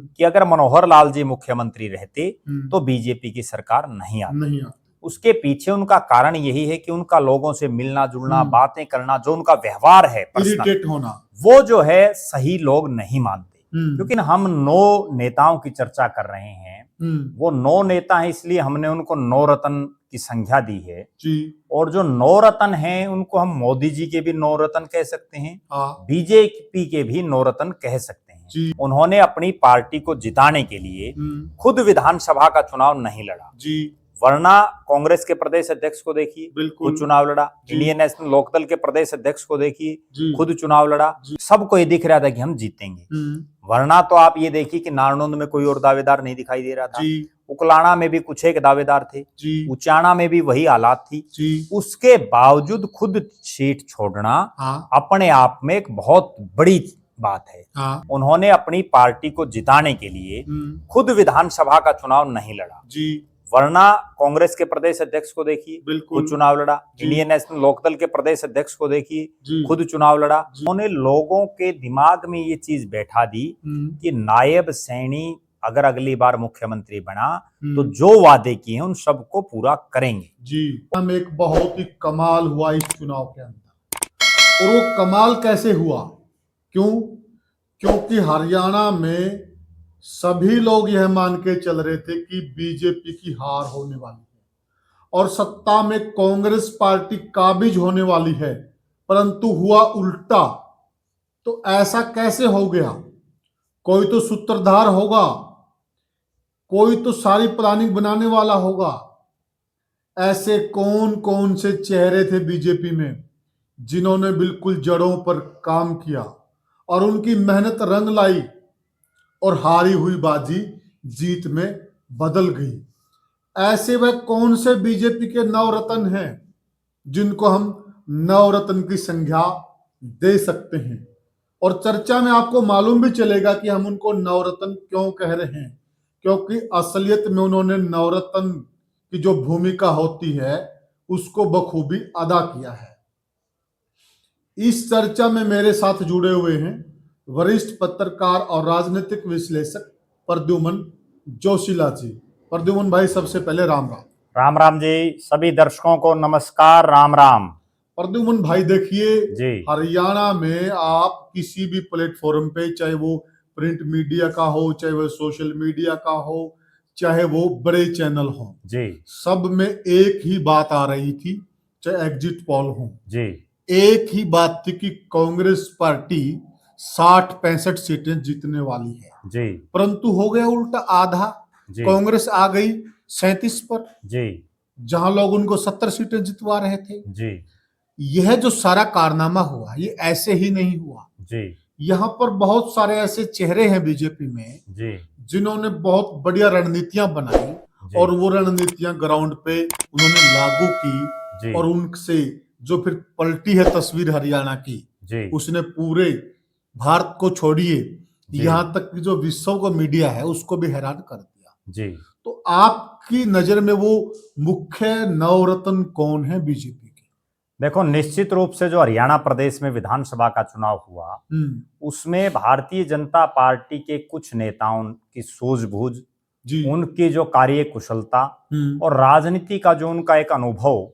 कि अगर मनोहर लाल जी मुख्यमंत्री रहते तो बीजेपी की सरकार नहीं आती। उसके पीछे उनका कारण यही है कि उनका लोगों से मिलना जुलना, बातें करना, जो उनका व्यवहार है इरिटेट होना, वो जो है सही लोग नहीं मानते। क्योंकि हम 9 नेताओं की चर्चा कर रहे हैं, वो 9 नेता हैं, इसलिए हमने उनको 9 रत्न की संख्या दी है जी। और जो 9 रत्न हैं उनको हम मोदी जी के भी 9 रत्न कह सकते हैं, बीजेपी के भी 9 रत्न कह सकते हैं। जी। उन्होंने अपनी पार्टी को जिताने के लिए खुद विधानसभा का चुनाव नहीं लड़ा जी, वरना कांग्रेस के प्रदेश अध्यक्ष को देखिए, खुद चुनाव लड़ा, इंडियन नेशनल लोकदल के प्रदेश अध्यक्ष को देखिए, खुद चुनाव लड़ा, सबको ये दिख रहा था कि हम जीतेंगे। वरना तो आप ये देखिए कि नारनौंद में कोई और दावेदार नहीं दिखाई दे रहा था, उकलाना में भी कुछ एक दावेदार थे, उचाना में भी वही हालात थी। उसके बावजूद खुद सीट छोड़ना अपने आप में एक बहुत बड़ी बात है। उन्होंने अपनी पार्टी को जिताने के लिए खुद विधानसभा का चुनाव नहीं लड़ा वरना कांग्रेस के प्रदेश अध्यक्ष को देखिए, खुद चुनाव लड़ा, इंडियन नेशनल लोकदल के प्रदेश अध्यक्ष को देखिए, खुद चुनाव लड़ा। उन्होंने लोगों के दिमाग में ये चीज बैठा दी कि नायब सैनी अगर अगली बार मुख्यमंत्री बना तो जो वादे किए हैं उन सबको पूरा करेंगे। जी, हम एक बहुत ही कमाल हुआ इस चुनाव के अंदर, और वो कमाल कैसे हुआ? क्योंकि हरियाणा में सभी लोग यह मान के चल रहे थे कि बीजेपी की हार होने वाली है और सत्ता में कांग्रेस पार्टी काबिज होने वाली है, परंतु हुआ उल्टा। तो ऐसा कैसे हो गया? कोई तो सूत्रधार होगा, कोई तो सारी प्लानिंग बनाने वाला होगा। ऐसे कौन कौन से चेहरे थे बीजेपी में जिन्होंने बिल्कुल जड़ों पर काम किया और उनकी मेहनत रंग लाई और हारी हुई बाजी जीत में बदल गई। ऐसे वह कौन से बीजेपी के नवरत्न हैं जिनको हम नवरत्न की संज्ञा दे सकते हैं? और चर्चा में आपको मालूम भी चलेगा कि हम उनको नवरत्न क्यों कह रहे हैं, क्योंकि असलियत में उन्होंने नवरत्न की जो भूमिका होती है उसको बखूबी अदा किया है। इस चर्चा में मेरे साथ जुड़े हुए हैं वरिष्ठ पत्रकार और राजनीतिक विश्लेषक प्रद्युमन जोशीला जी। प्रद्युमन भाई, सबसे पहले राम राम। राम राम जी, सभी दर्शकों को नमस्कार, राम राम। प्रद्युमन भाई, देखिए हरियाणा में आप किसी भी प्लेटफॉर्म पे, चाहे वो प्रिंट मीडिया का हो, चाहे वो सोशल मीडिया का हो, चाहे वो बड़े चैनल हो जी, सब में एक ही बात आ रही थी, चाहे एग्जिट पोल हो जी, एक ही बात थी कि कांग्रेस पार्टी 60-65 सीटें जीतने वाली है जी, परंतु हो गया उल्टा, आधा। कांग्रेस आ गई 37 पर जी, जहां लोग उनको 70 सीटें जितवा रहे थे जी। यह जो सारा कारनामा हुआ ये ऐसे ही नहीं हुआ जी। यहाँ पर बहुत सारे ऐसे चेहरे हैं बीजेपी में जी, जिन्होंने बहुत बढ़िया रणनीतियां बनाई और वो रणनीतियां ग्राउंड पे उन्होंने लागू की और उनसे जो फिर पलटी है तस्वीर हरियाणा की, उसने पूरे भारत को छोड़िए यहाँ तक कि जो विश्व को मीडिया है उसको भी हैरान कर दिया जी। तो आपकी नजर में वो मुख्य नवरत्न कौन है बीजेपी के? देखो, निश्चित रूप से जो हरियाणा प्रदेश में विधानसभा का चुनाव हुआ उसमें भारतीय जनता पार्टी के कुछ नेताओं की सूझबूझ, उनकी जो कार्य कुशलता और राजनीति का जो उनका एक अनुभव,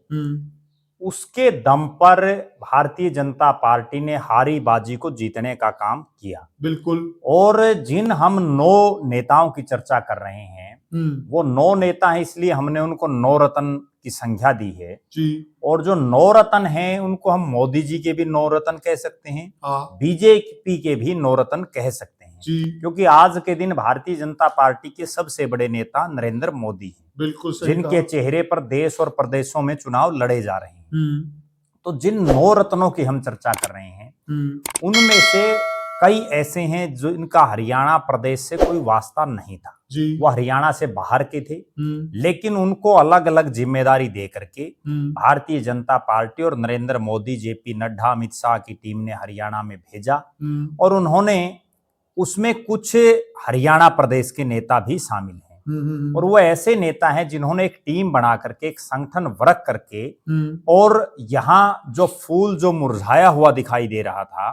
उसके दम पर भारतीय जनता पार्टी ने हारी बाजी को जीतने का काम किया। बिल्कुल। और जिन हम 9 नेताओं की चर्चा कर रहे हैं वो 9 नेता हैं, इसलिए हमने उनको 9 रत्न की संख्या दी है जी। और जो 9 रत्न हैं उनको हम मोदी जी के भी 9 रत्न कह सकते हैं, बीजेपी के भी 9 रत्न कह सकते हैं जी। क्योंकि आज के दिन भारतीय जनता पार्टी के सबसे बड़े नेता नरेंद्र मोदी हैं, बिल्कुल सही, जिनके चेहरे पर देश और प्रदेशों में चुनाव लड़े जा रहे हैं। तो जिन 9 रत्नों की हम चर्चा कर रहे हैं उनमें से कई ऐसे हैं जो इनका हरियाणा प्रदेश से कोई वास्ता नहीं था जी। वो हरियाणा से बाहर के थे, लेकिन उनको अलग अलग जिम्मेदारी दे करके भारतीय जनता पार्टी और नरेंद्र मोदी, जेपी नड्डा, अमित शाह की टीम ने हरियाणा में भेजा और उन्होंने उसमें कुछ हरियाणा प्रदेश के नेता भी शामिल हैं। और वो ऐसे नेता हैं जिन्होंने एक टीम बना करके, एक संगठन वर्क करके, और यहाँ जो फूल जो मुरझाया हुआ दिखाई दे रहा था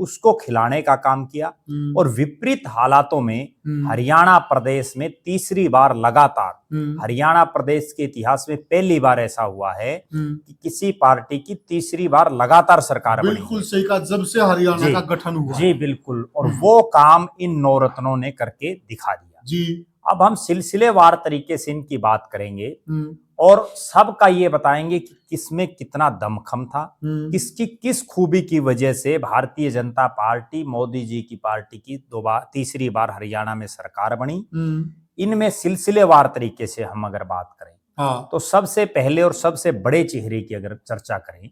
उसको खिलाने का काम किया। और विपरीत हालातों में हरियाणा प्रदेश में तीसरी बार लगातार, हरियाणा प्रदेश के इतिहास में पहली बार ऐसा हुआ है कि किसी पार्टी की तीसरी बार लगातार सरकार बनी। बिल्कुल सही कहा, जब से हरियाणा का गठन हुआ। जी बिल्कुल, और वो काम इन नवरत्नों ने करके दिखा दिया जी। अब हम सिलसिलेवार तरीके से इनकी बात करेंगे और सबका ये बताएंगे कि किसमें कितना दमखम था, किसकी किस खूबी की वजह से भारतीय जनता पार्टी, मोदी जी की पार्टी की तीसरी बार हरियाणा में सरकार बनी। इनमें सिलसिलेवार तरीके से हम अगर बात करें तो सबसे पहले और सबसे बड़े चेहरे की अगर चर्चा करें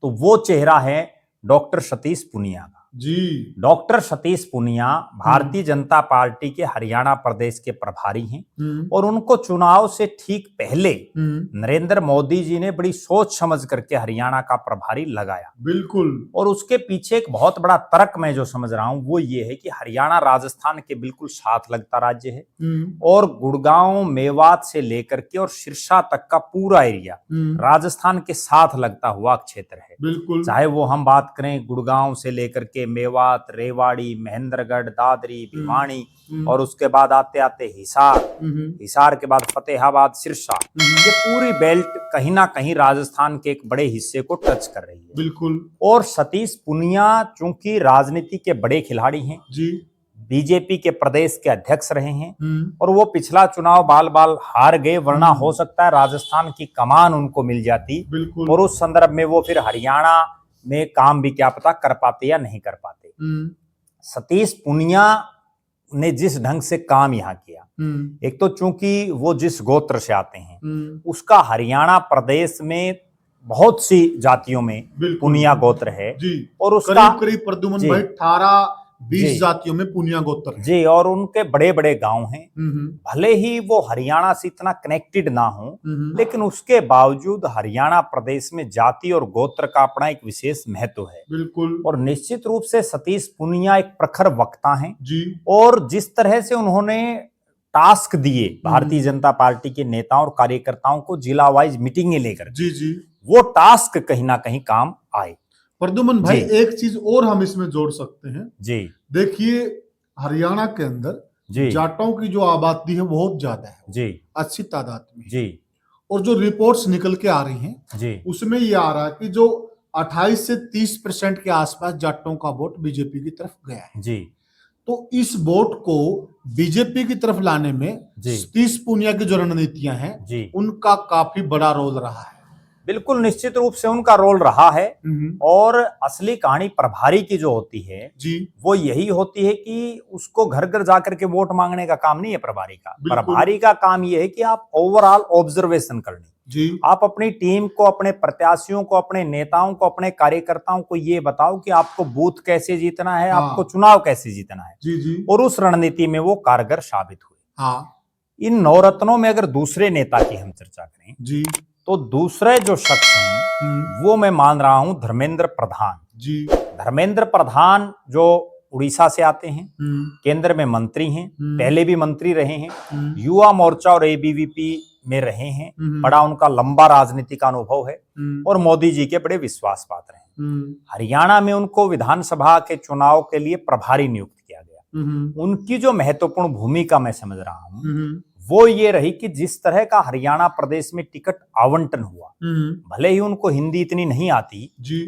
तो वो चेहरा है डॉक्टर सतीश पूनिया का। जी। डॉक्टर सतीश पूनिया भारतीय जनता पार्टी के हरियाणा प्रदेश के प्रभारी हैं और उनको चुनाव से ठीक पहले नरेंद्र मोदी जी ने बड़ी सोच समझ करके हरियाणा का प्रभारी लगाया। बिल्कुल। और उसके पीछे एक बहुत बड़ा तर्क मैं जो समझ रहा हूं वो ये है कि हरियाणा राजस्थान के बिल्कुल साथ लगता राज्य है और गुड़गांव, मेवात से लेकर के और सिरसा तक का पूरा एरिया राजस्थान के साथ लगता हुआ क्षेत्र है। बिल्कुल। चाहे वो हम बात करें गुड़गांव से लेकर के मेवात, रेवाड़ी, महेंद्रगढ़, दादरी, भिवानी और उसके बाद आते आते हिसार, हिसार के बाद फतेहाबाद, सिरसा, ये पूरी बेल्ट कहीं ना कहीं राजस्थान के एक बड़े हिस्से को टच कर रही है। बिल्कुल। और सतीश पूनिया चूंकि राजनीति के बड़े खिलाड़ी हैं जी, बीजेपी के प्रदेश के अध्यक्ष रहे हैं और वो पिछला चुनाव बाल बाल हार गए, वरना हो सकता है राजस्थान की कमान उनको मिल जाती और उस संदर्भ में वो फिर हरियाणा में काम भी क्या पता कर पाते या नहीं कर पाते। सतीश पूनिया ने जिस ढंग से काम यहाँ किया, एक तो चूंकि वो जिस गोत्र से आते हैं उसका हरियाणा प्रदेश में बहुत सी जातियों में पूनिया गोत्र है जी, और उसका करीब प्रद्युमन भाई 18-20 जातियों में पूनिया गोत्र है जी, और उनके बड़े बड़े गांव हैं। भले ही वो हरियाणा से इतना कनेक्टेड ना हो लेकिन उसके बावजूद हरियाणा प्रदेश में जाति और गोत्र का अपना एक विशेष महत्व है। बिल्कुल। और निश्चित रूप से सतीश पूनिया एक प्रखर वक्ता हैं जी। और जिस तरह से उन्होंने टास्क दिए भारतीय जनता पार्टी के नेताओं और कार्यकर्ताओं को जिला वाइज मीटिंगें लेकर, जी जी, वो टास्क कहीं ना कहीं काम आए। प्रद्युमन भाई एक चीज और हम इसमें जोड़ सकते हैं जी। देखिए हरियाणा के अंदर जाटों की जो आबादी है बहुत ज्यादा है जी, अच्छी तादाद में जी, और जो रिपोर्ट्स निकल के आ रही हैं जी उसमें ये आ रहा है कि जो 28 से 30% के आसपास जाटों का वोट बीजेपी की तरफ गया है जी। तो इस वोट को बीजेपी की तरफ लाने में सतीश पूनिया की जो रणनीतियां हैं उनका काफी बड़ा रोल रहा है। बिल्कुल निश्चित रूप से उनका रोल रहा है और असली कहानी प्रभारी की जो होती है जी वो यही होती है कि उसको घर घर जाकर के वोट मांगने का काम नहीं है प्रभारी का। प्रभारी का काम ये है कि आप ओवरऑल ऑब्जर्वेशन करनी जी, आप अपनी टीम को, अपने प्रत्याशियों को, अपने नेताओं को, अपने कार्यकर्ताओं को ये बताओ कि आपको बूथ कैसे जीतना है, आपको चुनाव कैसे जीतना है जी जी, और उस रणनीति में वो कारगर साबित हुए। इन नवरत्नों में अगर दूसरे नेता की हम चर्चा करें जी तो दूसरे जो शख्स हैं वो मैं मान रहा हूं धर्मेंद्र प्रधान जी। धर्मेंद्र प्रधान जो उड़ीसा से आते हैं, केंद्र में मंत्री हैं, पहले भी मंत्री रहे हैं, युवा मोर्चा और एबीवीपी में रहे हैं, बड़ा उनका लंबा राजनीतिक अनुभव है और मोदी जी के बड़े विश्वास पात्र हैं। हरियाणा में उनको विधानसभा के चुनाव के लिए प्रभारी नियुक्त किया गया। उनकी जो महत्वपूर्ण भूमिका मैं समझ रहा हूं वो ये रही कि जिस तरह का हरियाणा प्रदेश में टिकट आवंटन हुआ, भले ही उनको हिंदी इतनी नहीं आती जी,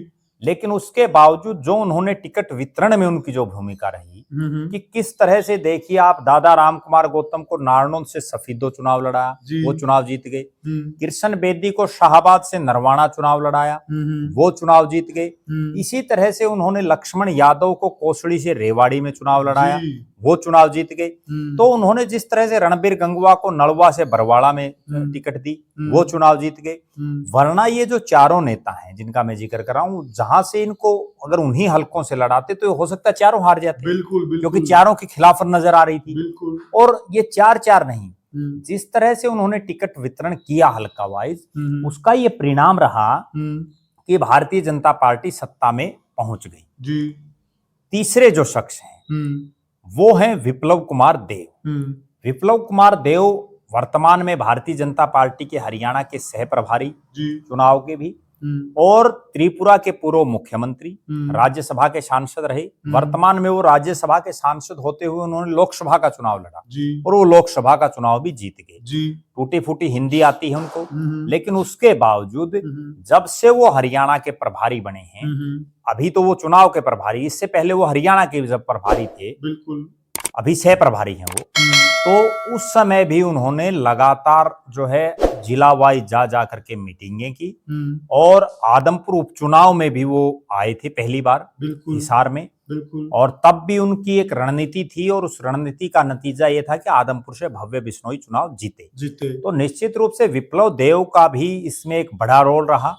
लेकिन उसके बावजूद जो उन्होंने टिकट वितरण में उनकी जो भूमिका रही कि किस तरह से, देखिए आप दादा रामकुमार गौतम को नारनौल से सफीदो चुनाव लड़ाया, वो चुनाव जीत गए। कृष्ण बेदी को शाहबाद से नरवाना चुनाव लड़ाया, वो चुनाव जीत गए। इसी तरह से उन्होंने लक्ष्मण यादव को कोसड़ी से रेवाड़ी में चुनाव लड़ाया, वो चुनाव जीत गए। तो उन्होंने जिस तरह से रणबीर गंगवा को नलवा से बरवाड़ा में टिकट दी, वो चुनाव जीत गए। वरना ये जो चारों नेता हैं जिनका मैं जिक्र कर रहा हूं, जहां से इनको अगर उन्हीं हलकों से लड़ाते तो हो सकता है चारों हार जाते। बिल्कुल, क्योंकि चारों की खिलाफत नजर आ रही थी। बिल्कुल। और ये चार नहीं, जिस तरह से उन्होंने टिकट वितरण किया हल्का वाइज, उसका ये परिणाम रहा कि भारतीय जनता पार्टी सत्ता में पहुंच गई जी। तीसरे जो शख्स हैं वो हैं विप्लव कुमार देव। विप्लव कुमार देव वर्तमान में भारतीय जनता पार्टी के हरियाणा के सह प्रभारी चुनाव के भी और त्रिपुरा के पूर्व मुख्यमंत्री, राज्यसभा के सांसद रहे। वर्तमान में वो राज्यसभा के सांसद होते हुए उन्होंने लोकसभा का चुनाव लड़ा और वो लोकसभा का चुनाव भी जीत गए। टूटी फूटी हिंदी आती है उनको, लेकिन उसके बावजूद जब से वो हरियाणा के प्रभारी बने हैं, अभी तो वो चुनाव के प्रभारी, इससे पहले वो हरियाणा के जब प्रभारी थे, बिल्कुल अभी सह प्रभारी हैं वो, तो उस समय भी उन्होंने लगातार जो है जिला वाइज जा करके मीटिंगें की और आदमपुर उपचुनाव में भी वो आए थे पहली बार हिसार में, और तब भी उनकी एक रणनीति थी और उस रणनीति का नतीजा ये था कि आदमपुर से भव्य बिश्नोई चुनाव जीते। तो निश्चित रूप से विप्लव देव का भी इसमें एक बड़ा रोल रहा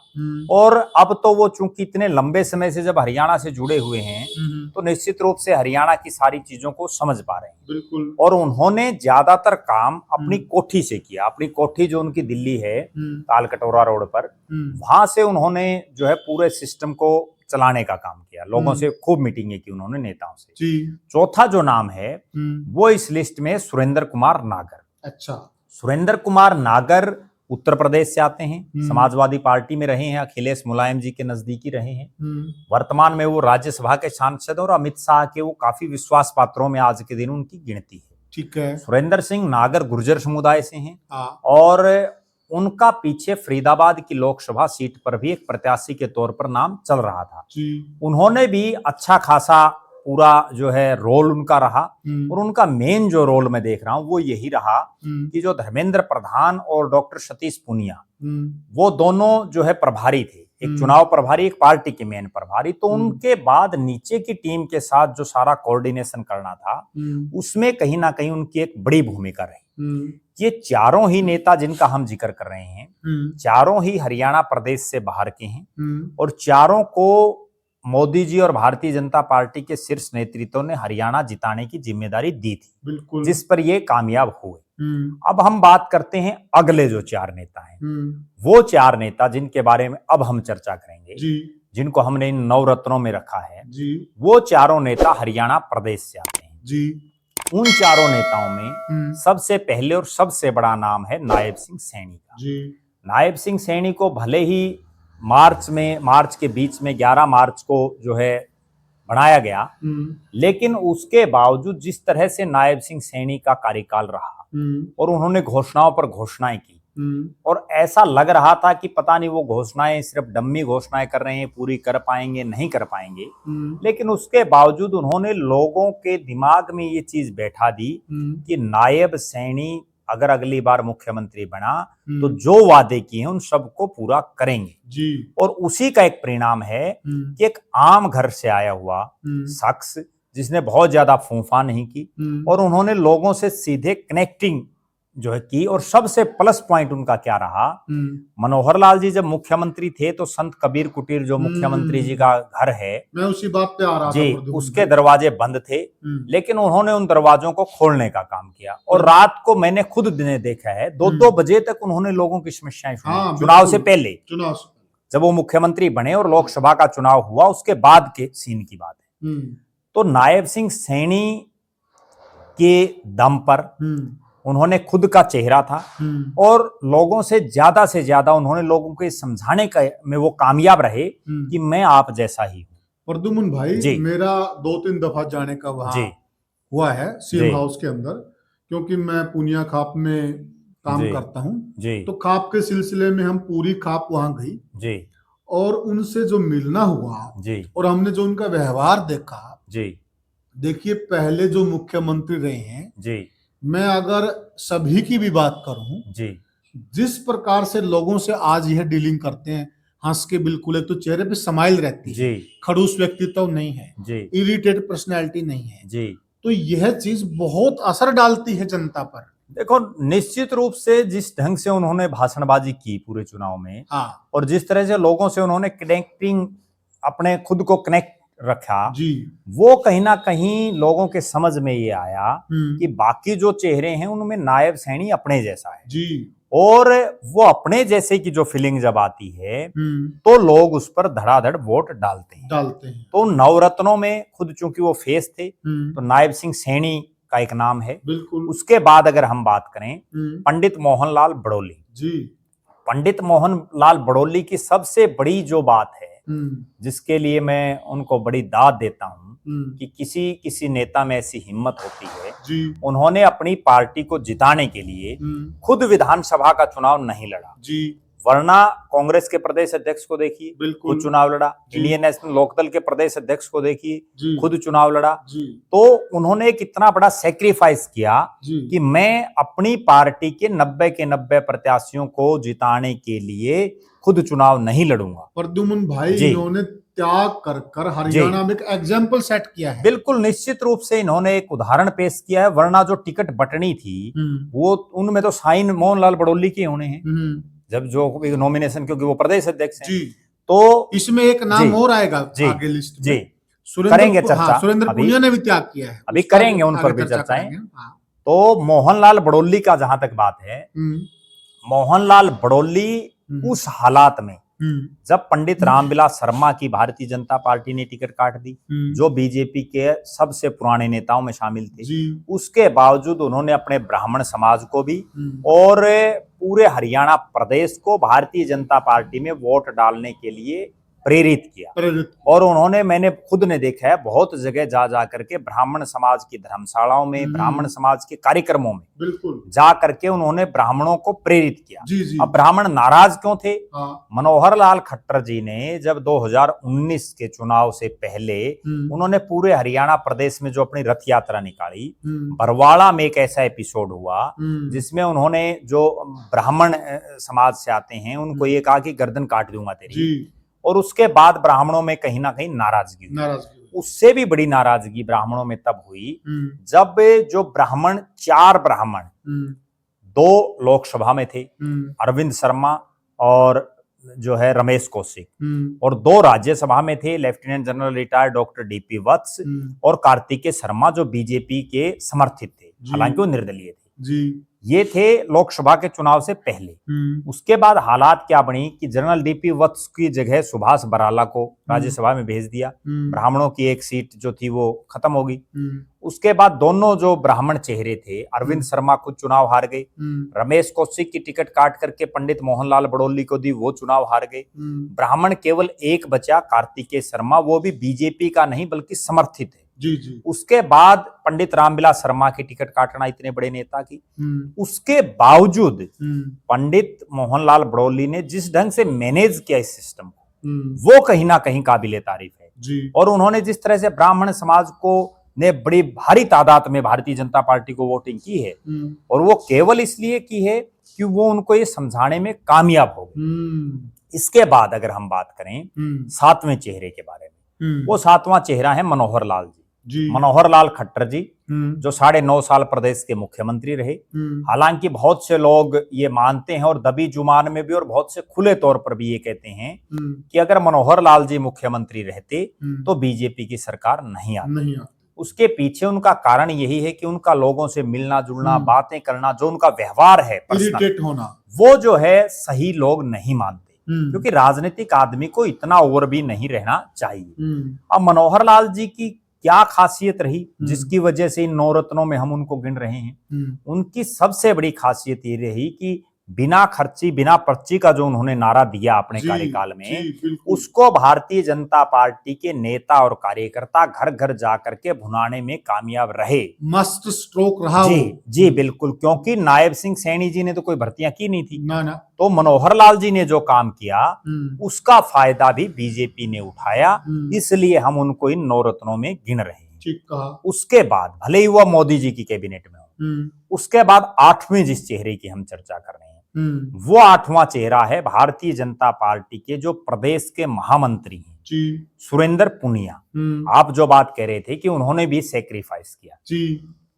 और अब तो वो चूंकि इतने लंबे समय से जब हरियाणा से जुड़े हुए हैं तो निश्चित रूप से हरियाणा की सारी चीजों को समझ पा रहे हैं। बिल्कुल। और उन्होंने ज्यादातर काम अपनी कोठी से किया। अपनी कोठी जो उनकी दिल्ली है तालकटोरा रोड पर, वहां से उन्होंने जो है पूरे सिस्टम को चलाने का काम किया। लोगों से खूब मीटिंगें की उन्होंने, नेताओं से। चौथा जो नाम है वो इस लिस्ट में सुरेंद्र कुमार नागर। अच्छा। सुरेंद्र कुमार नागर उत्तर प्रदेश से आते हैं, समाजवादी पार्टी में रहे हैं, अखिलेश मुलायम जी के नजदीकी रहे हैं। वर्तमान में वो राज्यसभा के सांसद और अमित शाह के वो काफी विश्वास पात्रों में आज के दिन उनकी गिनती है। ठीक है। सुरेंद्र सिंह नागर गुर्जर समुदाय से हैं और उनका पीछे फरीदाबाद की लोकसभा सीट पर भी एक प्रत्याशी के तौर पर नाम चल रहा था। उन्होंने भी अच्छा खासा पूरा जो है रोल उनका रहा और उनका मेन जो रोल मैं देख रहा हूं वो यही रहा कि जो धर्मेंद्र प्रधान और डॉक्टर सतीश पूनिया, वो दोनों जो है प्रभारी थे, एक चुनाव प्रभारी, एक पार्टी के मेन प्रभारी। तो उनके बाद नीचे की टीम के साथ जो सारा कोऑर्डिनेशन करना था उसमें कहीं ना कहीं उनकी एक बड़ी भूमिका रही। ये चारों ही नेता जिनका हम जिक्र कर रहे हैं, चारों ही हरियाणा प्रदेश से बाहर के हैं और चारों को मोदी जी और भारतीय जनता पार्टी के शीर्ष नेतृत्व ने हरियाणा जिताने की जिम्मेदारी दी थी, बिल्कुल, जिस पर ये कामयाब हुए। अब हम बात करते हैं अगले जो चार नेता हैं, वो चार नेता जिनके बारे में अब हम चर्चा करेंगे, जिनको हमने इन 9 रत्नों में रखा है, वो चारों नेता हरियाणा प्रदेश से आते हैं। उन चारों नेताओं में सबसे पहले और सबसे बड़ा नाम है नायब सिंह सैनी का। नायब सिंह सैनी को भले ही मार्च के बीच में 11 मार्च को जो है बनाया गया, लेकिन उसके बावजूद जिस तरह से नायब सिंह सैनी का कार्यकाल रहा और उन्होंने घोषणाओं पर घोषणाएं की और ऐसा लग रहा था कि पता नहीं वो घोषणाएं सिर्फ डम्मी घोषणाएं कर रहे हैं, पूरी कर पाएंगे नहीं कर पाएंगे, लेकिन उसके बावजूद उन्होंने लोगों के दिमाग में ये चीज बैठा दी कि नायब सैनी अगर अगली बार मुख्यमंत्री बना तो जो वादे किए हैं उन सबको पूरा करेंगे जी। और उसी का एक परिणाम है कि एक आम घर से आया हुआ शख्स जिसने बहुत ज्यादा फूंफा नहीं की और उन्होंने लोगों से सीधे कनेक्टिंग जो है की। और सबसे प्लस पॉइंट उनका क्या रहा, मनोहर लाल जी जब मुख्यमंत्री थे तो संत कबीर कुटीर जो मुख्यमंत्री जी का घर है, मैं उसी बात पे आ रहा जी, उसके दरवाजे बंद थे, लेकिन उन्होंने उन दरवाजों को खोलने का काम किया और रात को मैंने खुद दिन देखा है 2-2 बजे तक उन्होंने लोगों की समस्याएं सुनी। चुनाव से पहले, जब वो मुख्यमंत्री बने और लोकसभा का चुनाव हुआ उसके बाद के सीन की बात है। तो नायब सिंह सैनी के दम पर उन्होंने खुद का चेहरा था और लोगों से ज्यादा उन्होंने लोगों को समझाने का में वो कामयाब रहे कि मैं आप जैसा ही हूँ। प्रद्युमन भाई, मेरा 2-3 दफा जाने का वहां हुआ है सीएम हाउस के अंदर, क्योंकि मैं पुनिया खाप में काम करता हूँ, तो खाप के सिलसिले में हम पूरी खाप वहां गई और उनसे जो मिलना हुआ और हमने जो उनका व्यवहार देखा, देखिए पहले जो मुख्यमंत्री रहे हैं, मैं अगर सभी की भी बात करूं जी, जिस प्रकार से लोगों से आज यह डीलिंग करते हैं, हंस के, बिल्कुल एक तो चेहरे पे स्माइल रहती है, खड़ूस व्यक्तित्व नहीं है, इरिटेट पर्सनैलिटी नहीं है जी, तो यह चीज बहुत असर डालती है जनता पर। देखो निश्चित रूप से जिस ढंग से उन्होंने भाषणबाजी की पूरे चुनाव में, और जिस तरह से लोगों से उन्होंने कनेक्टिंग, अपने खुद को कनेक्ट रखा जी, वो कहीं ना कहीं लोगों के समझ में ये आया कि बाकी जो चेहरे हैं उनमें नायब सैनी अपने जैसा है जी, और वो अपने जैसे की जो फीलिंग जब आती है तो लोग उस पर धड़ाधड़ वोट डालते हैं। तो 9 रत्नों में खुद चूंकि वो फेस थे तो नायब सिंह सैनी का एक नाम है। बिल्कुल। उसके बाद अगर हम बात करें पंडित मोहनलाल बड़ौली जी। पंडित मोहनलाल बड़ौली की सबसे बड़ी जो बात है जिसके लिए मैं उनको बड़ी दाद देता हूं कि किसी किसी नेता में ऐसी हिम्मत होती है जी। उन्होंने अपनी पार्टी को जिताने के लिए खुद विधानसभा का चुनाव नहीं लड़ा जी। वरना कांग्रेस के प्रदेश अध्यक्ष को देखिए खुद चुनाव लड़ा, इंडियन नेशनल लोकदल के प्रदेश अध्यक्ष को देखिए खुद चुनाव लड़ा। तो उन्होंने एक इतना बड़ा सेक्रीफाइस किया कि मैं अपनी पार्टी के 90 के 90 प्रत्याशियों को जिताने के लिए खुद चुनाव नहीं लड़ूंगा। प्रद्युम्न भाई इन्होंने त्याग कर कर हरियाणा में एक एग्जाम्पल सेट किया है। बिल्कुल निश्चित रूप से इन्होंने एक उदाहरण पेश किया है, वरना जो टिकट बटनी थी वो उनमें तो साइन मोहनलाल बड़ौली के होने हैं जब जो नॉमिनेशन, क्योंकि वो प्रदेश अध्यक्ष हैं। तो इसमें एक नाम और आएगा आगे लिस्ट में। करेंगे चर्चा। सुरेंद्र पुनिया ने भी त्याग किया है, अभी करेंगे उन पर भी चर्चाएं। तो मोहनलाल बड़ौली का जहां तक बात है, मोहनलाल बड़ौली उस हालात में जब पंडित रामविलास शर्मा की भारतीय जनता पार्टी ने टिकट काट दी, जो बीजेपी के सबसे पुराने नेताओं में शामिल थे, उसके बावजूद उन्होंने अपने ब्राह्मण समाज को भी और पूरे हरियाणा प्रदेश को भारतीय जनता पार्टी में वोट डालने के लिए प्रेरित किया। और उन्होंने, मैंने खुद ने देखा है बहुत जगह जा जा करके ब्राह्मण समाज की धर्मशालाओं में, ब्राह्मण समाज के कार्यक्रमों में बिल्कुल जा करके उन्होंने ब्राह्मणों को प्रेरित किया। जी। अब ब्राह्मण नाराज क्यों थे? मनोहर लाल खट्टर जी ने जब 2019 के चुनाव से पहले उन्होंने पूरे हरियाणा प्रदेश में जो अपनी रथ यात्रा निकाली, बरवाड़ा में एक ऐसा एपिसोड हुआ जिसमें उन्होंने जो ब्राह्मण समाज से आते हैं उनको ये कहा कि गर्दन काट दूंगा तेरी, और उसके बाद ब्राह्मणों में कहीं ना कहीं नाराजगी हुई। उससे भी बड़ी नाराजगी ब्राह्मणों में तब हुई जब जो ब्राह्मण, 4 ब्राह्मण 2 लोकसभा में थे, अरविंद शर्मा और जो है रमेश कौशिक, और 2 राज्यसभा में थे, lieutenant general retired doctor DP Vats और कार्तिकेय शर्मा जो बीजेपी के समर्थित थे, हालांकि वो निर्दलीय थे। ये थे लोकसभा के चुनाव से पहले। उसके बाद हालात क्या बनी कि जनरल डीपी वत्स की जगह सुभाष बराला को राज्यसभा में भेज दिया, ब्राह्मणों की एक सीट जो थी वो खत्म हो गई। उसके बाद दोनों जो ब्राह्मण चेहरे थे, अरविंद शर्मा खुद चुनाव हार गए, रमेश कौशिक की टिकट काट करके पंडित मोहनलाल बड़ौली को दी, वो चुनाव हार गए। ब्राह्मण केवल एक बचा, कार्तिकेय शर्मा, वो भी बीजेपी का नहीं बल्कि समर्थित है। जी। उसके बाद पंडित रामविलास शर्मा की टिकट काटना इतने बड़े नेता की, उसके बावजूद पंडित मोहनलाल बड़ौली ने जिस ढंग से मैनेज किया इस सिस्टम को, वो कहीं ना कहीं काबिले तारीफ है। और उन्होंने जिस तरह से ब्राह्मण समाज को ने बड़ी भारी तादाद में भारतीय जनता पार्टी को वोटिंग की है, और वो केवल इसलिए की है कि वो उनको ये समझाने में कामयाब हो गए। इसके बाद अगर हम बात करें 7वें चेहरे के बारे में, वो 7वां चेहरा है मनोहर लाल जी। मनोहर लाल खट्टर जी जो 9.5 साल प्रदेश के मुख्यमंत्री रहे। हालांकि बहुत से लोग ये मानते हैं, और दबी जुबान में भी और बहुत से खुले तौर पर भी ये कहते हैं कि अगर मनोहर लाल जी मुख्यमंत्री रहते तो बीजेपी की सरकार नहीं आती। उसके पीछे उनका कारण यही है कि उनका लोगों से मिलना जुलना, बातें करना, जो उनका व्यवहार है इरिटेट होना, वो जो है सही लोग नहीं मानते, क्योंकि राजनीतिक आदमी को इतना ओवर भी नहीं रहना चाहिए। अब मनोहर लाल जी की क्या खासियत रही जिसकी वजह से इन 9 रत्नों में हम उनको गिन रहे हैं? उनकी सबसे बड़ी खासियत ये रही कि बिना खर्ची, बिना पर्ची का जो उन्होंने नारा दिया अपने कार्यकाल में, उसको भारतीय जनता पार्टी के नेता और कार्यकर्ता घर घर जाकर के भुनाने में कामयाब रहे। मस्त स्ट्रोक रहा जी बिल्कुल, क्योंकि नायब सिंह सैनी जी ने तो कोई भर्तियां की नहीं थी ना। तो मनोहर लाल जी ने जो काम किया उसका फायदा भी बीजेपी ने उठाया, इसलिए हम उनको इन 9 रत्नों में गिन रहे हैं। ठीक कहा। उसके बाद भले ही वह मोदी जी की कैबिनेट में हो, उसके बाद 8वें जिस चेहरे की हम चर्चा कर रहे हैं, वो 8वां चेहरा है भारतीय जनता पार्टी के जो प्रदेश के महामंत्री हैं, सुरेंद्र पुनिया। आप जो बात कह रहे थे कि उन्होंने भी सेक्रीफाइस किया,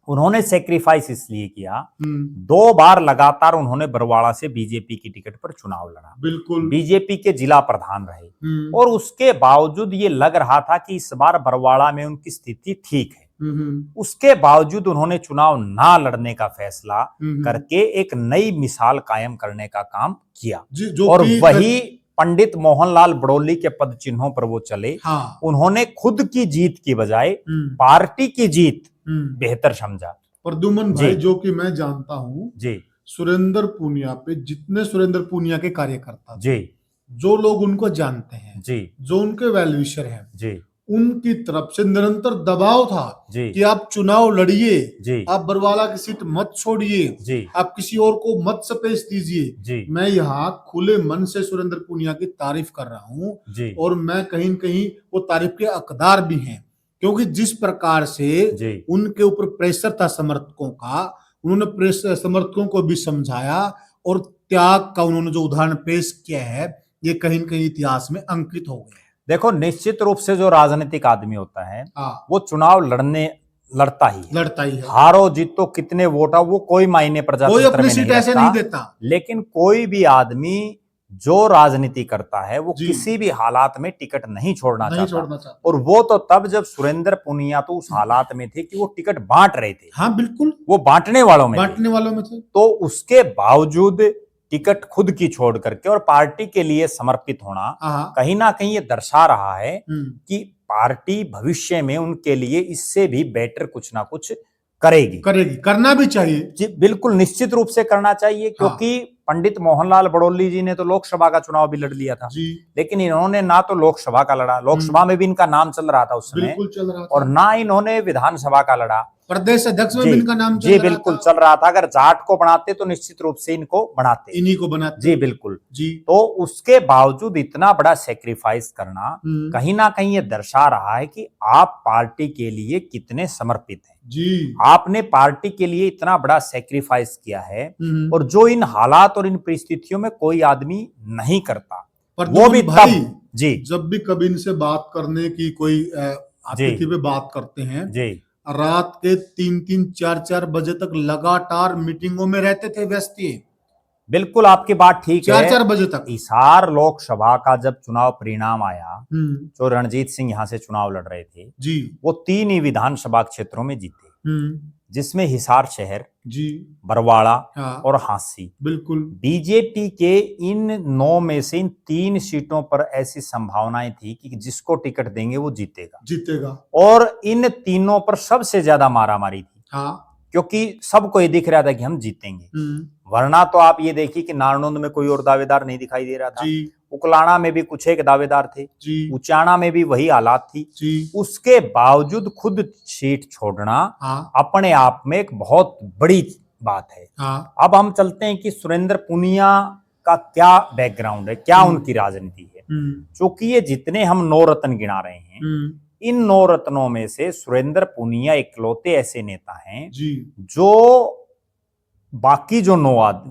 उन्होंने सेक्रीफाइस इसलिए किया, 2 बार लगातार उन्होंने बरवाड़ा से बीजेपी की टिकट पर चुनाव लड़ा, बिल्कुल बीजेपी के जिला प्रधान रहे, और उसके बावजूद ये लग रहा था कि इस बार बरवाड़ा में उनकी स्थिति ठीक है। उसके बावजूद उन्होंने चुनाव ना लड़ने का फैसला करके एक नई मिसाल कायम करने का काम किया, और वही पंडित मोहनलाल बड़ौली के पद चिन्हों पर वो चले। उन्होंने खुद की जीत की बजाय पार्टी की जीत बेहतर समझा, प्रद्युमन भाई, जो कि मैं जानता हूं, जी सुरेंद्र पूनिया पे जितने सुरेंद्र पूनिया के कार्यकर्ता थे, जी जो लोग उनको जानते हैं, जी जो उनके वेलविशर हैं, जी उनकी तरफ से निरंतर दबाव था जी कि आप चुनाव लड़िए, जी आप बरवाला की सीट मत छोड़िए, जी आप किसी और को मत स्पेस दीजिए। जी मैं यहाँ खुले मन से सुरेंद्र पूनिया की तारीफ कर रहा हूँ, जी और मैं कहीं न कहीं वो तारीफ के हकदार भी हैं, क्योंकि जिस प्रकार से जी उनके ऊपर प्रेशर था समर्थकों का, उन्होंने प्रेशर समर्थकों को भी समझाया, और त्याग का उन्होंने जो उदाहरण पेश किया है, ये कहीं न कहीं इतिहास में अंकित हो गया है। देखो, निश्चित रूप से जो राजनीतिक आदमी होता है हाँ, वो चुनाव लड़ता ही है। लड़ता ही है, हारो जीतो कितने वोट हो वो कोई मायने कोई प्रजातंत्र अपनी में सीट नहीं ऐसे रखता। नहीं देता। लेकिन कोई भी आदमी जो राजनीति करता है वो जी, किसी भी हालात में टिकट नहीं छोड़ना नहीं चाहता। छोड़ना चाहता। और वो तो तब जब सुरेंद्र पुनिया तो उस हालात में थे कि वो टिकट बांट रहे थे, हाँ, बिल्कुल, वो बांटने वालों में थे। बांटने वालों में थे। तो उसके बावजूद टिकट खुद की छोड़ करके और पार्टी के लिए समर्पित होना हाँ, कहीं ना कहीं ये दर्शा रहा है हम्म, कि पार्टी भविष्य में उनके लिए इससे भी बेटर कुछ ना कुछ करेगी। करेगी, करना भी चाहिए। जी बिल्कुल, निश्चित रूप से करना चाहिए, क्योंकि पंडित मोहनलाल बड़ौली जी ने तो लोकसभा का चुनाव भी लड़ लिया था, जी, लेकिन इन्होंने ना तो लोकसभा का लड़ा, लोकसभा में भी इनका नाम चल रहा था उस समय, बिल्कुल चल रहा और था। ना इन्होंने विधानसभा का लड़ा। प्रदेश अध्यक्ष में जी भी इनका नाम चल जी रहा बिल्कुल था। चल रहा था। अगर जाट को बनाते तो निश्चित रूप से इनको बनाते। इन्हीं को बनाते। जी बिल्कुल। जी, तो उसके बावजूद इतना बड़ा सेक्रीफाइस करना हम्म, कहीं ना कहीं ये दर्शा रहा है कि आप पार्टी के लिए कितने समर्पित हैं। जी, आपने पार्टी के लिए इतना बड़ा सेक्रीफाइस किया है, हम्म, और जो इन हालात और इन परिस्थितियों में कोई आदमी नहीं करता, वो प्रद्युमन भी भाई, तब। जी जब भी कभी इनसे बात करने की कोई जी अतिथि पे बात करते हैं, जी रात के 3-3, 4-4 बजे तक लगातार मीटिंगों में रहते थे, व्यस्त ये बिल्कुल, आपकी बात ठीक है। 4-4 बजे तक। हिसार लोकसभा का जब चुनाव परिणाम आया, हम्म, जो रणजीत सिंह यहां से चुनाव लड़ रहे थे, जी, वो 3 ही विधानसभा क्षेत्रों में जीते, हम्म, जिसमें हिसार शहर, जी, बरवाड़ा हाँ, और हांसी। बिल्कुल, बीजेपी के इन 9 में से इन 3 सीटों पर ऐसी संभावनाएं थी कि जिसको टिकट देंगे वो जीतेगा, जीतेगा। और इन तीनों पर सबसे ज्यादा मारामारी थी, हाँ, क्योंकि सबको ये दिख रहा था कि हम जीतेंगे। हम्म, वरना तो आप ये देखिए कि नारनौंद में कोई और दावेदार नहीं दिखाई दे रहा था, जी, उकलाना में भी कुछ एक दावेदार थे, जी, उचाना में भी वही हालात थी। जी, उसके बावजूद खुद सीट छोड़ना हाँ, अपने आप में एक बहुत बड़ी बात है। हाँ, अब हम चलते हैं कि सुरेंद्र पुनिया का क्या बैकग्राउंड है, क्या उनकी राजनीति है। चूंकि ये जितने हम 9 रत्न गिना रहे हैं, इन 9 रत्नों में से सुरेंद्र पुनिया इकलौते ऐसे नेता हैं जी, जो बाकी जो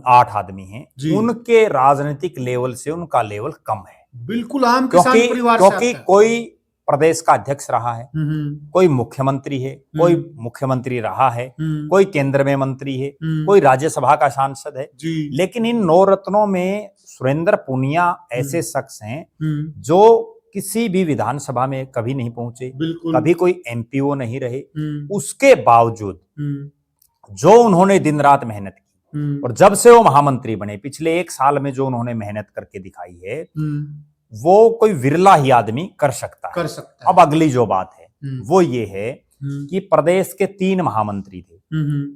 8 आदमी हैं, जी, उनके राजनीतिक लेवल से उनका लेवल कम है। बिल्कुल आम किसान परिवार से क्योंकि आता है। कोई प्रदेश का अध्यक्ष रहा है, हम्म, कोई मुख्यमंत्री है, कोई मुख्यमंत्री रहा है, हम्म, कोई केंद्र में मंत्री है, कोई राज्यसभा का सांसद है। जी, लेकिन इन 9 रत्नों में सुरेंद्र पुनिया ऐसे शख्स हैं जो किसी भी विधानसभा में कभी नहीं पहुंचे, बिल्कुल, कभी कोई एमपीओ नहीं रहे। उसके बावजूद जो उन्होंने दिन रात मेहनत की, और जब से वो महामंत्री बने पिछले 1 साल में जो उन्होंने मेहनत करके दिखाई है, वो कोई विरला ही आदमी कर सकता है। अब अगली जो बात है वो ये है कि प्रदेश के 3 महामंत्री थे,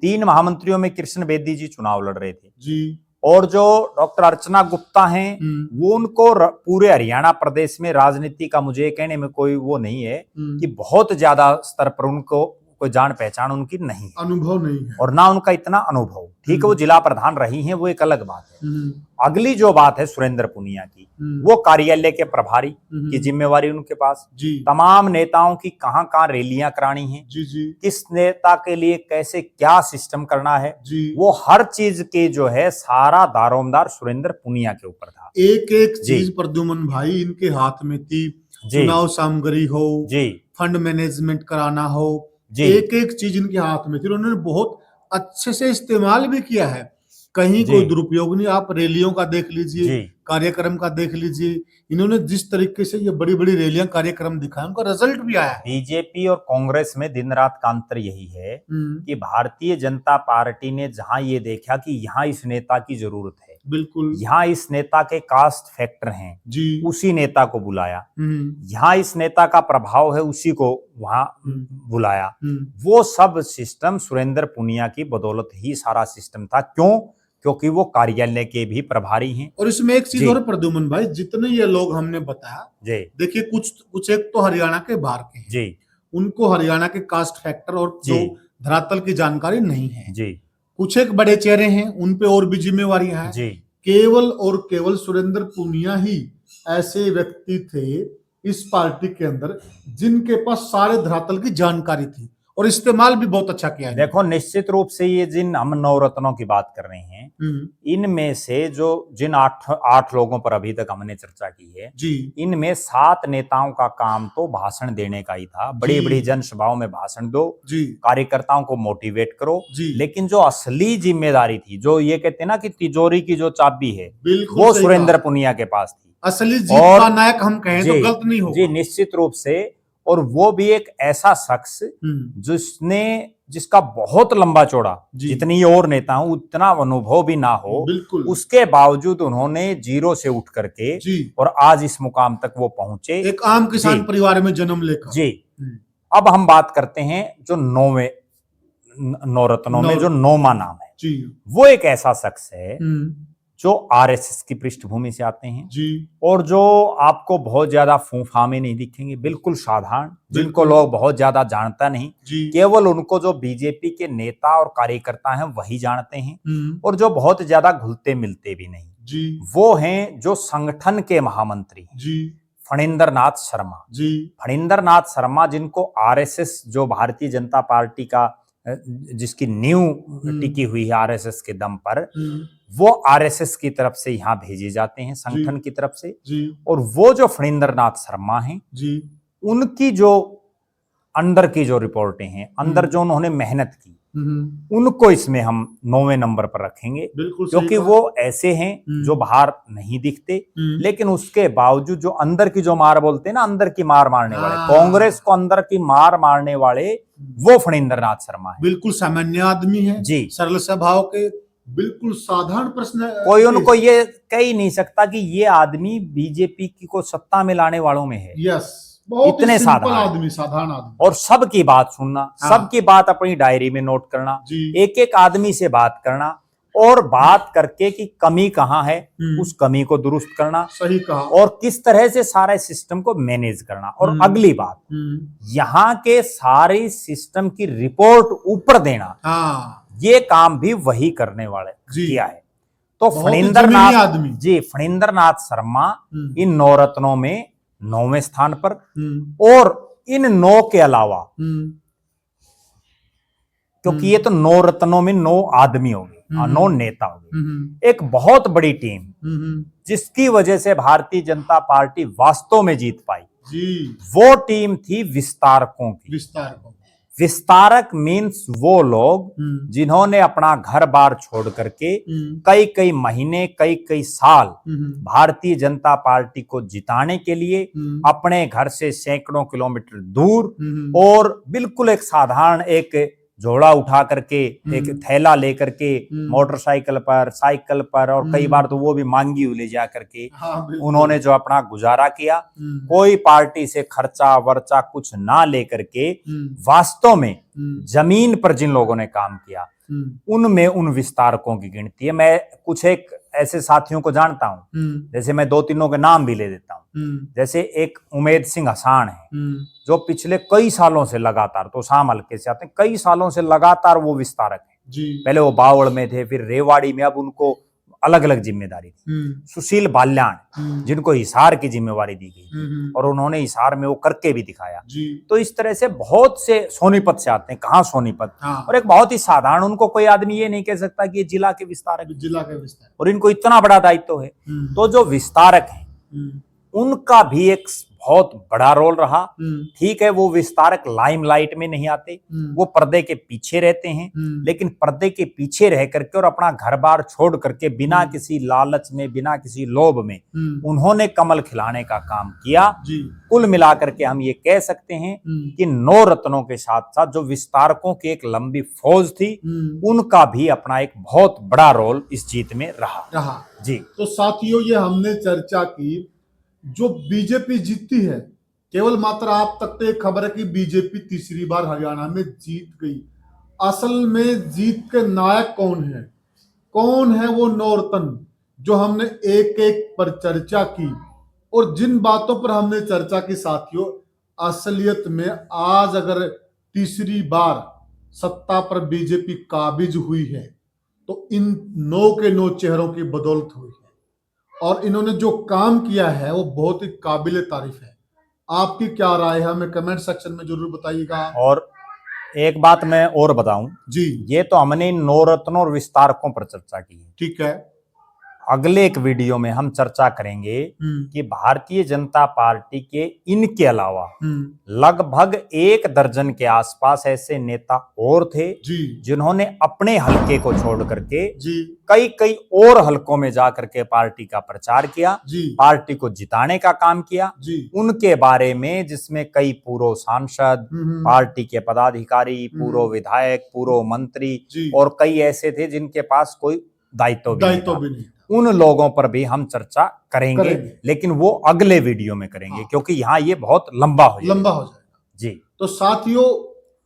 3 महामंत्रियों में कृष्ण बेदी जी चुनाव लड़ रहे थे जी, और जो डॉक्टर अर्चना गुप्ता हैं वो उनको पूरे हरियाणा प्रदेश में राजनीति का मुझे कहने में कोई वो नहीं है कि बहुत ज्यादा स्तर पर उनको कोई जान पहचान उनकी नहीं है, अनुभव नहीं है, और ना उनका इतना अनुभव। ठीक है, वो जिला प्रधान रही हैं, वो एक अलग बात है। अगली जो बात है सुरेंद्र पुनिया की, वो कार्यालय के प्रभारी की जिम्मेवारी उनके पास, तमाम नेताओं की कहां कहां रैलियां करानी है, किस नेता के लिए कैसे क्या सिस्टम करना है, वो हर चीज के जो है सारा दारोमदार सुरेंद्र पुनिया के ऊपर था। एक एक चीज प्रद्युमन भाई इनके हाथ में थी, चुनाव सामग्री हो, फंड मैनेजमेंट कराना हो, एक एक चीज इनके हाथ में थी। उन्होंने बहुत अच्छे से इस्तेमाल भी किया है, कहीं कोई दुरुपयोग नहीं। आप रैलियों का देख लीजिए, कार्यक्रम का देख लीजिए, इन्होंने जिस तरीके से ये बड़ी बड़ी रैलियां कार्यक्रम दिखाए, उनका रिजल्ट भी आया है। बीजेपी और कांग्रेस में दिन रात का अंतर यही है कि भारतीय जनता पार्टी ने जहां ये देखा कि यहाँ इस नेता की जरूरत है, बिल्कुल। यहाँ इस नेता के कास्ट फैक्टर हैं जी। उसी नेता को बुलाया, यहाँ इस नेता का प्रभाव है उसी को वहां बुलाया। वो सब सिस्टम सुरेंद्र पुनिया की बदौलत ही सारा सिस्टम था। क्यों? क्योंकि वो कार्यालय के भी प्रभारी हैं। और इसमें एक चीज और प्रद्युमन भाई, जितने ये लोग हमने बताया जी, देखिए कुछ एक तो हरियाणा के बाहर के हैं जी, उनको हरियाणा के कास्ट फैक्टर और जो धरातल की जानकारी नहीं है जी, कुछ एक बड़े चेहरे हैं उन पे और भी जिम्मेवारियां हैं जी। केवल और केवल सुरेंद्र पुनिया ही ऐसे व्यक्ति थे इस पार्टी के अंदर जिनके पास सारे धरातल की जानकारी थी और इस्तेमाल भी बहुत अच्छा किया है। देखो निश्चित रूप से ये जिन हम नवरत्नों की बात कर रहे हैं इनमें से जो जिन आठ लोगों पर अभी तक हमने चर्चा की है जी, इनमें 7 नेताओं का काम तो भाषण देने का ही था। बड़ी बड़ी जनसभाओं में भाषण दो जी, कार्यकर्ताओं को मोटिवेट करो जी। लेकिन जो असली जिम्मेदारी थी, जो ये कहते हैं ना कि तिजोरी की जो चाबी है बिल्कुल वो सुरेंद्र पुनिया के पास थी। असली जीत का नायक हम कहें तो गलत नहीं होगा। जी निश्चित रूप से। और वो भी एक ऐसा शख्स जिसका बहुत लंबा चौड़ा, जितनी और नेता हूं उतना अनुभव भी ना हो, बिल्कुल। उसके बावजूद उन्होंने जीरो से उठ करके और आज इस मुकाम तक वो पहुंचे, एक आम किसान परिवार में जन्म लेकर। जी। अब हम बात करते हैं जो नवरत्नों में जो 9वां नाम है जी, वो एक ऐसा शख्स है जो आरएसएस की पृष्ठभूमि से आते हैं जी, और जो आपको बहुत ज्यादा फूफा में नहीं दिखेंगे, बिल्कुल साधारण, जिनको लोग बहुत ज्यादा जानता नहीं, केवल उनको जो बीजेपी के नेता और कार्यकर्ता हैं वही जानते हैं और जो बहुत ज्यादा घुलते मिलते भी नहीं जी, वो हैं जो संगठन के महामंत्री जी फणींद्र नाथ शर्मा जी। फणींद्र नाथ शर्मा जिनको आरएसएस जो भारतीय जनता पार्टी का जिसकी नींव टिकी हुई है आरएसएस के दम पर, वो आरएसएस की तरफ से यहाँ भेजे जाते हैं संगठन की तरफ से जी। और वो जो फणींद्र नाथ शर्मा हैं जी, उनकी जो अंदर की जो रिपोर्टें हैं, अंदर जो उन्होंने मेहनत की, उनको इसमें हम 9वें नंबर पर रखेंगे क्योंकि वो ऐसे हैं जो बाहर नहीं दिखते लेकिन उसके बावजूद जो अंदर की जो मार बोलते हैं ना, अंदर की मार मारने वाले, कांग्रेस को अंदर की मार मारने वाले वो फणींद्र नाथ शर्मा है। बिल्कुल सामान्य आदमी है जी, सरल स्वभाव के, बिल्कुल साधारण प्रश्न। कोई उनको ये कह ही नहीं सकता कि ये आदमी बीजेपी की को सत्ता में लाने वालों में है। यस, इतने साधारण आदमी और सबकी बात सुनना, सबकी बात अपनी डायरी में नोट करना, एक एक आदमी से बात करना और बात करके कि कमी कहाँ है उस कमी को दुरुस्त करना, सही कहा, और किस तरह से सारे सिस्टम को मैनेज करना। और अगली बात, यहाँ के सारे सिस्टम की रिपोर्ट ऊपर देना, ये काम भी वही करने वाले किया है। तो फणींद्र नाथ शर्मा इन 9 रत्नों में 9वें स्थान पर, और इन 9 के अलावा क्योंकि ये तो 9 रत्नों में 9 आदमी हो गए, 9 नेता हो गए, एक बहुत बड़ी टीम जिसकी वजह से भारतीय जनता पार्टी वास्तव में जीत पाई जी, वो टीम थी विस्तारकों की। विस्तारक मीन्स वो लोग जिन्होंने अपना घर बार छोड़ करके कई कई महीने, कई कई साल भारतीय जनता पार्टी को जिताने के लिए अपने घर से सैकड़ों किलोमीटर दूर और बिल्कुल एक साधारण एक झोला उठा करके, एक थैला लेकर के, मोटरसाइकिल पर, साइकिल पर, और कई बार तो वो भी मांगी हुई ले जा करके उन्होंने जो अपना गुजारा किया, कोई पार्टी से खर्चा वर्चा कुछ ना लेकर के वास्तव में जमीन पर जिन लोगों ने काम किया उनमें उन विस्तारकों की गिनती है। मैं कुछ एक ऐसे साथियों को जानता हूं, जैसे मैं 2-3 के नाम भी ले देता हूं। जैसे एक उमेद सिंह हसान है जो पिछले कई सालों से लगातार, तो शाम हल्के से आते हैं, कई सालों से लगातार वो विस्तारक है। पहले वो बावड़ में थे, फिर रेवाड़ी में, अब उनको अलग अलग जिम्मेदारी थी। सुशील बाल्याण जिनको हिसार की जिम्मेवारी दी गई और उन्होंने हिसार में वो करके भी दिखाया। तो इस तरह से बहुत से, सोनीपत से आते हैं, कहाँ सोनीपत, और एक बहुत ही साधारण, उनको कोई आदमी ये नहीं कह सकता कि ये जिला के विस्तारक, और इनको इतना बड़ा दायित्व है। तो जो विस्तारक है उनका भी एक बहुत बड़ा रोल रहा। ठीक है, वो विस्तारक लाइमलाइट में नहीं आते, वो पर्दे के पीछे रहते हैं, लेकिन पर्दे के पीछे रह करके और अपना घर बार छोड़ करके बिना किसी लालच में, बिना किसी लोभ में उन्होंने कमल खिलाने का काम किया। कुल मिलाकर के हम ये कह सकते हैं कि 9 रत्नों के साथ साथ जो विस्तारकों की एक लंबी फौज थी, उनका भी अपना एक बहुत बड़ा रोल इस जीत में रहा जी। तो साथियों, ये हमने चर्चा की जो बीजेपी जीतती है, केवल मात्र आप तक तो एक खबर है कि बीजेपी तीसरी बार हरियाणा में जीत गई। असल में जीत के नायक कौन है वो 9 रत्न जो हमने एक एक पर चर्चा की। और जिन बातों पर हमने चर्चा की साथियों, असलियत में आज अगर तीसरी बार सत्ता पर बीजेपी काबिज हुई है तो इन 9 के 9 चेहरों की बदौलत हुई है, और इन्होंने जो काम किया है वो बहुत ही काबिल तारीफ है। आपकी क्या राय है, हमें कमेंट सेक्शन में जरूर बताइएगा। और एक बात मैं और बताऊं जी, ये तो हमने इन 9 रत्नों और विस्तारकों पर चर्चा की है। ठीक है। अगले एक वीडियो में हम चर्चा करेंगे कि भारतीय जनता पार्टी के इनके अलावा लगभग 1 दर्जन के आसपास ऐसे नेता और थे जिन्होंने अपने हलके को छोड़ करके कई और हलकों में जाकर के पार्टी का प्रचार किया, पार्टी को जिताने का काम किया। उनके बारे में जिसमें कई पूर्व सांसद, पार्टी के पदाधिकारी, पूर्व विधायक, पूर्व मंत्री और कई ऐसे थे जिनके पास कोई दायित्व भी नहीं। उन लोगों पर भी हम चर्चा करेंगे, लेकिन वो अगले वीडियो में करेंगे क्योंकि यहाँ ये बहुत लंबा हो जाएगा जी। तो साथियों,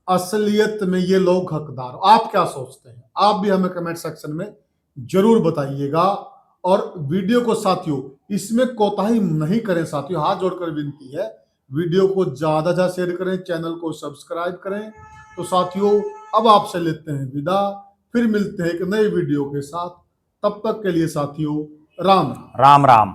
असलियत में ये लोग हकदार, आप क्या सोचते हैं? आप भी हमें कमेंट सेक्शन में जरूर बताइएगा। और वीडियो को साथियों इसमें कोताही नहीं करें। साथियों, हाथ जोड़कर विनती है, वीडियो को ज्यादा शेयर करें, चैनल को सब्सक्राइब करें। तो साथियों, अब आपसे लेते हैं विदा, फिर मिलते हैं एक नए वीडियो के साथ। तब तक के लिए साथियों, राम राम।